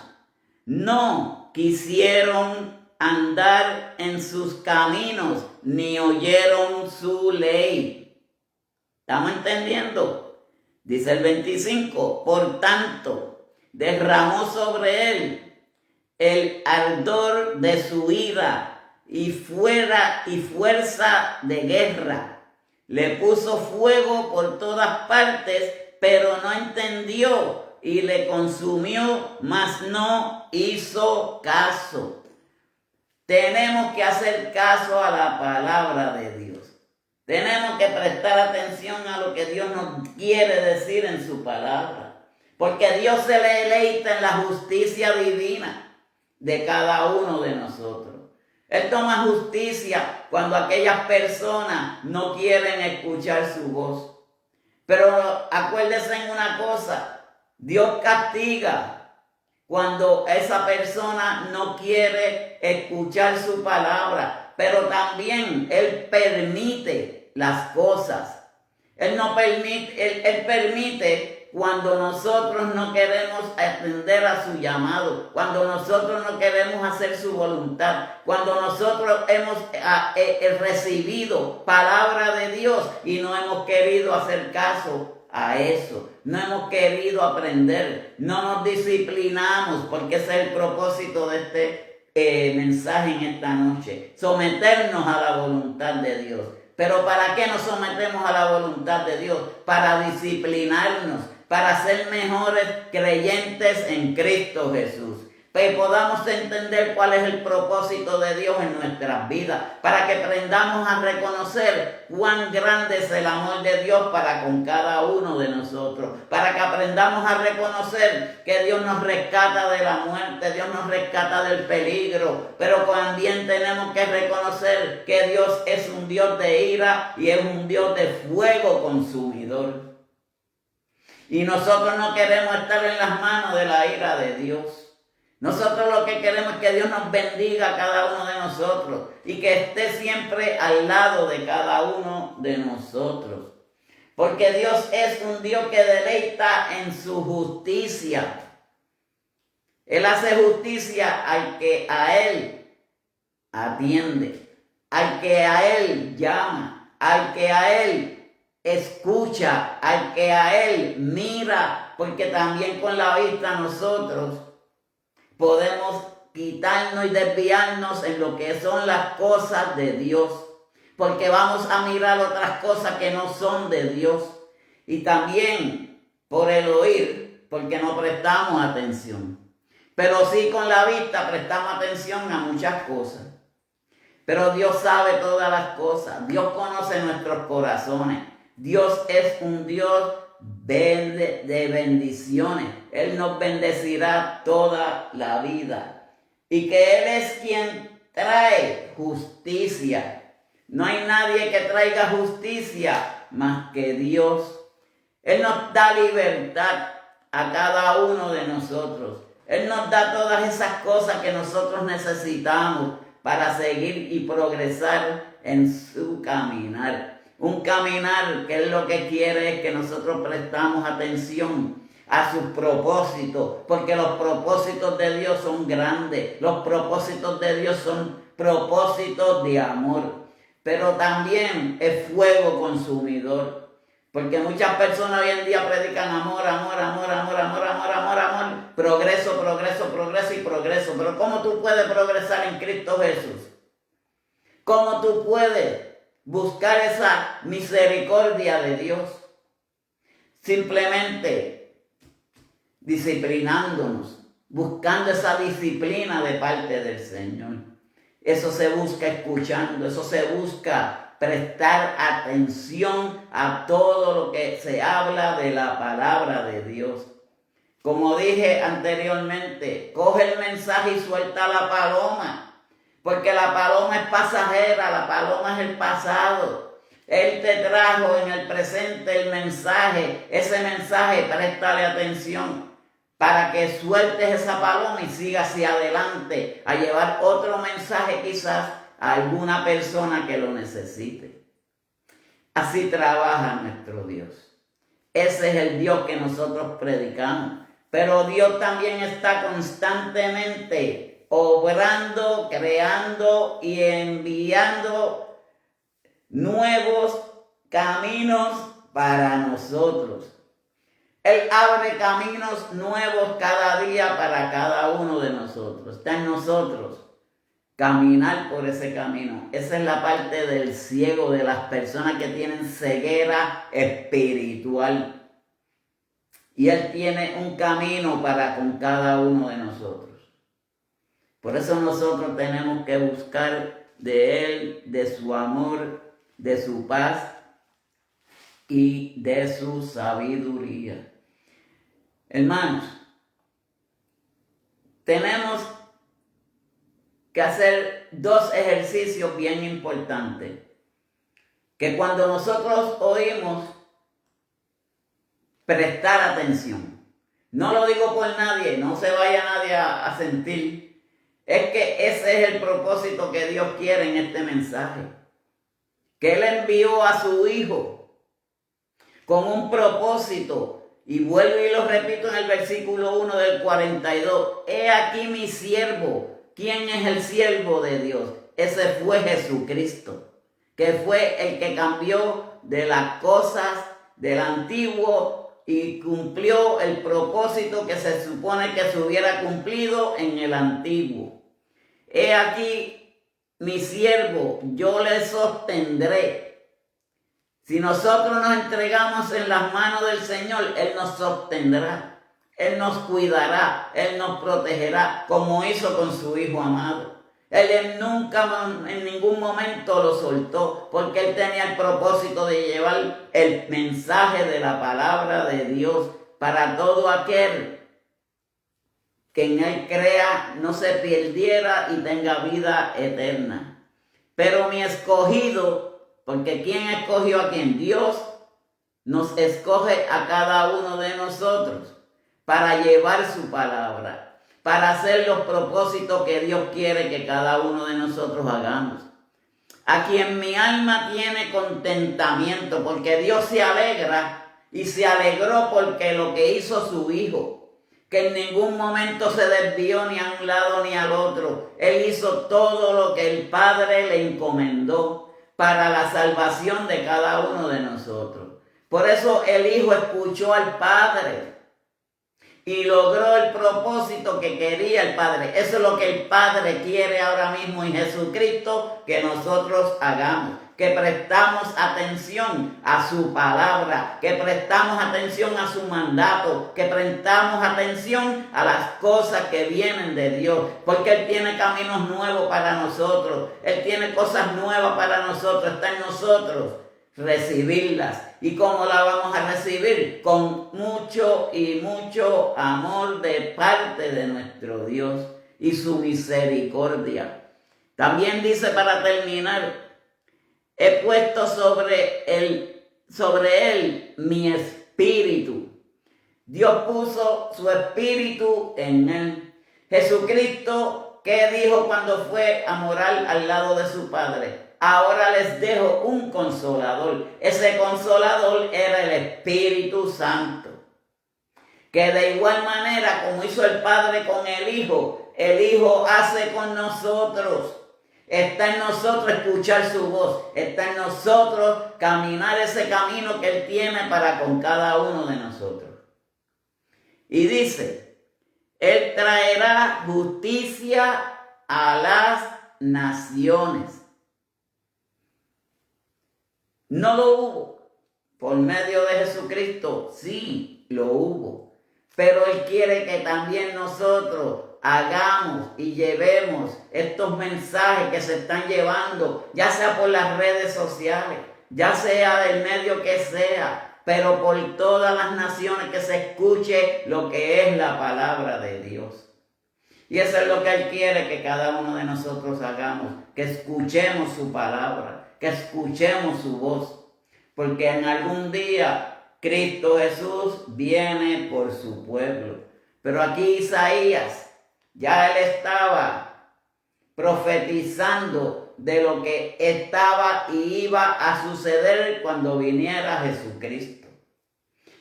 No quisieron andar en sus caminos, ni oyeron su ley. ¿Estamos entendiendo? Dice el 25: por tanto, derramó sobre él el ardor de su ira y fuerza de guerra. Le puso fuego por todas partes, pero no entendió, y le consumió, mas no hizo caso. Tenemos que hacer caso a la palabra de Dios. Tenemos que prestar atención a lo que Dios nos quiere decir en su palabra. Porque Dios se le deleita en la justicia divina de cada uno de nosotros. Él toma justicia cuando aquellas personas no quieren escuchar su voz. Pero acuérdense en una cosa: Dios castiga cuando esa persona no quiere escuchar su palabra, pero también Él permite las cosas. Él permite cuando nosotros no queremos atender a su llamado, cuando nosotros no queremos hacer su voluntad, cuando nosotros hemos recibido palabra de Dios y no hemos querido hacer caso a eso, no hemos querido aprender, no nos disciplinamos, porque ese es el propósito de este mensaje en esta noche: someternos a la voluntad de Dios. Pero ¿para qué nos sometemos a la voluntad de Dios? Para disciplinarnos, para ser mejores creyentes en Cristo Jesús. Para que podamos entender cuál es el propósito de Dios en nuestras vidas. Para que aprendamos a reconocer cuán grande es el amor de Dios para con cada uno de nosotros. Para que aprendamos a reconocer que Dios nos rescata de la muerte, Dios nos rescata del peligro. Pero también tenemos que reconocer que Dios es un Dios de ira y es un Dios de fuego consumidor. Y nosotros no queremos estar en las manos de la ira de Dios. Nosotros lo que queremos es que Dios nos bendiga a cada uno de nosotros y que esté siempre al lado de cada uno de nosotros. Porque Dios es un Dios que deleita en su justicia. Él hace justicia al que a Él atiende, al que a Él llama, al que a Él escucha, al que a Él mira, porque también con la vista nosotros podemos quitarnos y desviarnos en lo que son las cosas de Dios, porque vamos a mirar otras cosas que no son de Dios. Y también por el oír, porque no prestamos atención. Pero sí con la vista prestamos atención a muchas cosas. Pero Dios sabe todas las cosas. Dios conoce nuestros corazones. Dios es un Dios de bendiciones. Él nos bendecirá toda la vida. Y que Él es quien trae justicia. No hay nadie que traiga justicia más que Dios. Él nos da libertad a cada uno de nosotros. Él nos da todas esas cosas que nosotros necesitamos para seguir y progresar en su caminar. Un caminar que Él lo que quiere es que nosotros prestamos atención a sus propósitos, porque los propósitos de Dios son grandes. Los propósitos de Dios son propósitos de amor, pero también es fuego consumidor. Porque muchas personas hoy en día predican amor, amor, amor, amor, amor, amor, amor, amor, progreso, progreso, progreso y progreso. Pero ¿cómo tú puedes progresar en Cristo Jesús? ¿Cómo tú puedes buscar esa misericordia de Dios? Simplemente disciplinándonos, buscando esa disciplina de parte del Señor. Eso se busca escuchando, eso se busca prestar atención a todo lo que se habla de la palabra de Dios. Como dije anteriormente, coge el mensaje y suelta la paloma, porque la paloma es pasajera, la paloma es el pasado. Él te trajo en el presente el mensaje, ese mensaje préstale atención para que sueltes esa paloma y sigas hacia adelante a llevar otro mensaje quizás a alguna persona que lo necesite. Así trabaja nuestro Dios. Ese es el Dios que nosotros predicamos. Pero Dios también está constantemente obrando, creando y enviando nuevos caminos para nosotros. Él abre caminos nuevos cada día para cada uno de nosotros. Está en nosotros caminar por ese camino. Esa es la parte del ciego, de las personas que tienen ceguera espiritual. Y Él tiene un camino para con cada uno de nosotros. Por eso nosotros tenemos que buscar de Él, de su amor, de su paz y de su sabiduría. Hermanos, tenemos que hacer dos ejercicios bien importantes. Que cuando nosotros oímos, prestar atención. No lo digo por nadie, no se vaya nadie a sentir. Es que ese es el propósito que Dios quiere en este mensaje. Que Él envió a su Hijo con un propósito. Y vuelvo y lo repito en el versículo 1 del 42. He aquí mi siervo. ¿Quién es el siervo de Dios? Ese fue Jesucristo, que fue el que cambió de las cosas del antiguo y cumplió el propósito que se supone que se hubiera cumplido en el antiguo. He aquí mi siervo, yo le sostendré. Si nosotros nos entregamos en las manos del Señor, Él nos sostendrá, Él nos cuidará, Él nos protegerá, como hizo con su Hijo amado. Él nunca en ningún momento lo soltó, porque Él tenía el propósito de llevar el mensaje de la palabra de Dios para todo aquel que en Él crea, no se perdiera y tenga vida eterna. Pero mi escogido, porque ¿quién escogió a quién? Dios nos escoge a cada uno de nosotros para llevar su palabra, para hacer los propósitos que Dios quiere que cada uno de nosotros hagamos. A quien mi alma tiene contentamiento, porque Dios se alegra y se alegró porque lo que hizo su Hijo, que en ningún momento se desvió ni a un lado ni al otro. Él hizo todo lo que el Padre le encomendó para la salvación de cada uno de nosotros. Por eso el Hijo escuchó al Padre y logró el propósito que quería el Padre. Eso es lo que el Padre quiere ahora mismo en Jesucristo que nosotros hagamos. Que prestamos atención a su palabra, que prestamos atención a su mandato, que prestamos atención a las cosas que vienen de Dios, porque Él tiene caminos nuevos para nosotros, Él tiene cosas nuevas para nosotros, está en nosotros recibirlas. ¿Y cómo la vamos a recibir? Con mucho y mucho amor de parte de nuestro Dios y su misericordia. También dice, para terminar, he puesto sobre él mi espíritu. Dios puso su espíritu en él. Jesucristo, ¿qué dijo cuando fue a morar al lado de su Padre? Ahora les dejo un consolador. Ese consolador era el Espíritu Santo. Que de igual manera como hizo el Padre con el Hijo hace con nosotros. Está en nosotros escuchar su voz. Está en nosotros caminar ese camino que Él tiene para con cada uno de nosotros. Y dice, Él traerá justicia a las naciones. No lo hubo por medio de Jesucristo, sí lo hubo. Pero Él quiere que también nosotros hagamos y llevemos estos mensajes que se están llevando, ya sea por las redes sociales, ya sea del medio que sea, pero por todas las naciones, que se escuche lo que es la palabra de Dios. Y eso es lo que Él quiere que cada uno de nosotros hagamos, que escuchemos su palabra, que escuchemos su voz, porque en algún día Cristo Jesús viene por su pueblo. Pero aquí Isaías, ya él estaba profetizando de lo que estaba y iba a suceder cuando viniera Jesucristo.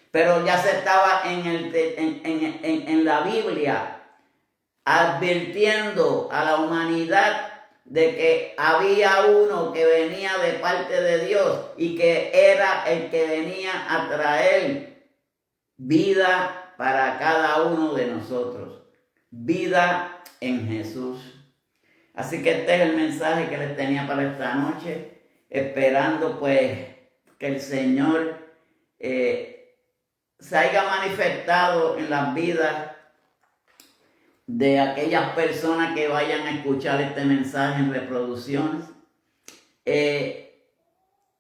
Pero ya se estaba en la Biblia advirtiendo a la humanidad de que había uno que venía de parte de Dios y que era el que venía a traer vida para cada uno de nosotros. Vida en Jesús. Así que este es el mensaje que les tenía para esta noche, esperando pues que el Señor se haya manifestado en las vidas de aquellas personas que vayan a escuchar este mensaje en reproducciones.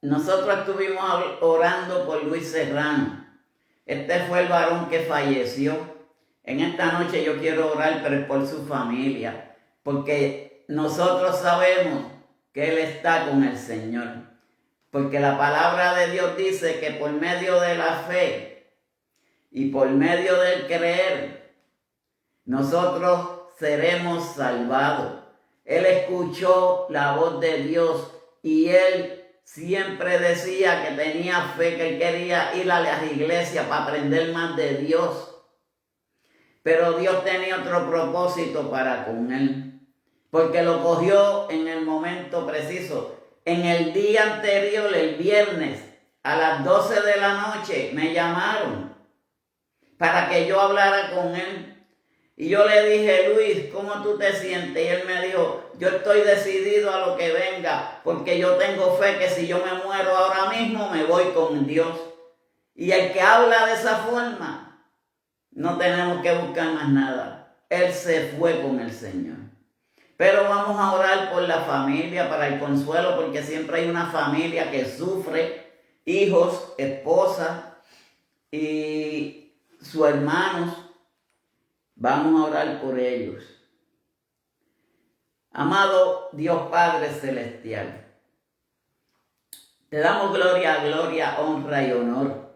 Nosotros estuvimos orando por Luis Serrano. Este fue el varón que falleció. En esta noche yo quiero orar, pero es por su familia, porque nosotros sabemos que Él está con el Señor. Porque la palabra de Dios dice que por medio de la fe y por medio del creer, nosotros seremos salvados. Él escuchó la voz de Dios y él siempre decía que tenía fe, que él quería ir a las iglesias para aprender más de Dios. Pero Dios tenía otro propósito para con él, porque lo cogió en el momento preciso. En el día anterior, el viernes, a las 12 de la noche, me llamaron para que yo hablara con él. Y yo le dije, Luis, ¿cómo tú te sientes? Y él me dijo, yo estoy decidido a lo que venga, porque yo tengo fe que si yo me muero ahora mismo, me voy con Dios. Y el que habla de esa forma, no tenemos que buscar más nada. Él se fue con el Señor. Pero vamos a orar por la familia, para el consuelo, porque siempre hay una familia que sufre, hijos, esposa y sus hermanos. Vamos a orar por ellos. Amado Dios Padre Celestial, te damos gloria, honra y honor.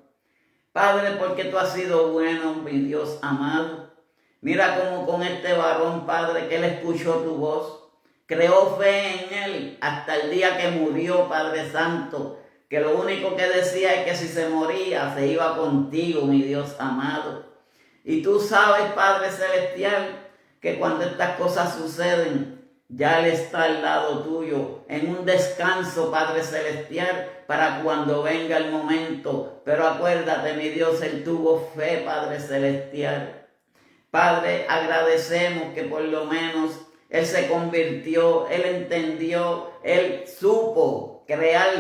Padre, porque tú has sido bueno, mi Dios amado. Mira cómo con este varón, Padre, que él escuchó tu voz, creó fe en él hasta el día que murió, Padre Santo, que lo único que decía es que si se moría, se iba contigo, mi Dios amado. Y tú sabes, Padre Celestial, que cuando estas cosas suceden, ya Él está al lado tuyo, en un descanso, Padre Celestial, para cuando venga el momento. Pero acuérdate, mi Dios, Él tuvo fe, Padre Celestial. Padre, agradecemos que por lo menos Él se convirtió, Él entendió, Él supo crear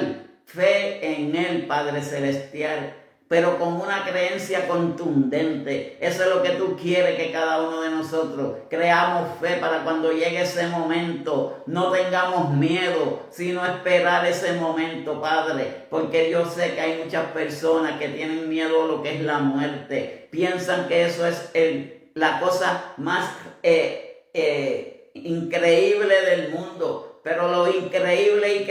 fe en Él, Padre Celestial, pero con una creencia contundente. Eso es lo que tú quieres, que cada uno de nosotros creamos fe para cuando llegue ese momento no tengamos miedo, sino esperar ese momento, Padre, porque yo sé que hay muchas personas que tienen miedo a lo que es la muerte, piensan que eso es la cosa más increíble del mundo, pero lo increíble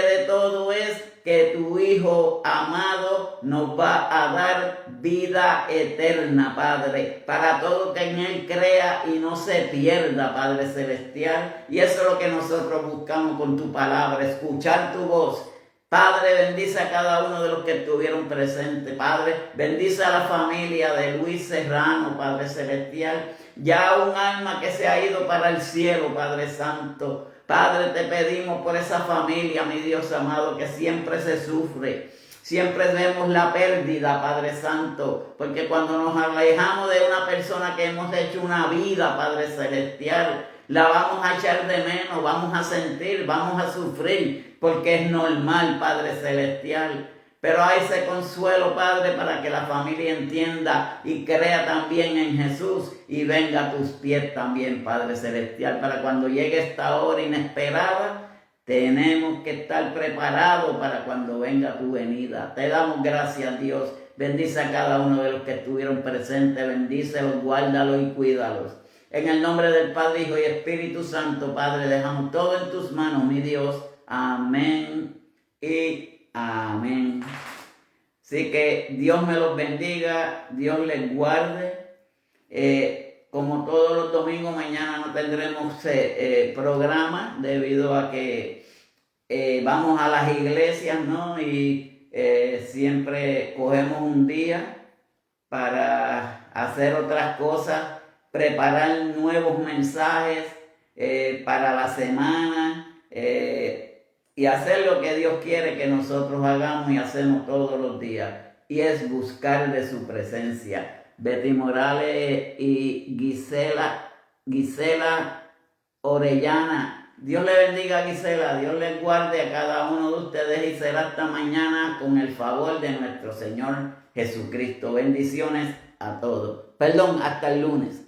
de todo es que tu Hijo amado nos va a dar vida eterna, Padre, para todo que en Él crea y no se pierda, Padre Celestial. Y eso es lo que nosotros buscamos con tu palabra, escuchar tu voz. Padre, bendice a cada uno de los que estuvieron presentes. Padre, bendice a la familia de Luis Serrano, Padre Celestial. Ya un alma que se ha ido para el cielo, Padre Santo. Padre, te pedimos por esa familia, mi Dios amado, que siempre se sufre. Siempre vemos la pérdida, Padre Santo, porque cuando nos alejamos de una persona que hemos hecho una vida, Padre Celestial, la vamos a echar de menos, vamos a sentir, vamos a sufrir, porque es normal, Padre Celestial. Pero hay ese consuelo, Padre, para que la familia entienda y crea también en Jesús y venga a tus pies también, Padre Celestial, para cuando llegue esta hora inesperada, tenemos que estar preparados para cuando venga tu venida. Te damos gracias, Dios. Bendice a cada uno de los que estuvieron presentes, bendícelos, guárdalos y cuídalos. En el nombre del Padre, Hijo y Espíritu Santo, Padre, dejamos todo en tus manos, mi Dios. Amén y amén. Así que Dios me los bendiga, Dios les guarde. Como todos los domingos, mañana no tendremos programa debido a que vamos a las iglesias, ¿no? Y siempre cogemos un día para hacer otras cosas, preparar nuevos mensajes para la semana y hacer lo que Dios quiere que nosotros hagamos y hacemos todos los días, y es buscar de su presencia. Betty Morales y Gisela Orellana, Dios le bendiga a Gisela, Dios les guarde a cada uno de ustedes y será hasta mañana con el favor de nuestro Señor Jesucristo. Bendiciones a todos. Perdón, hasta el lunes.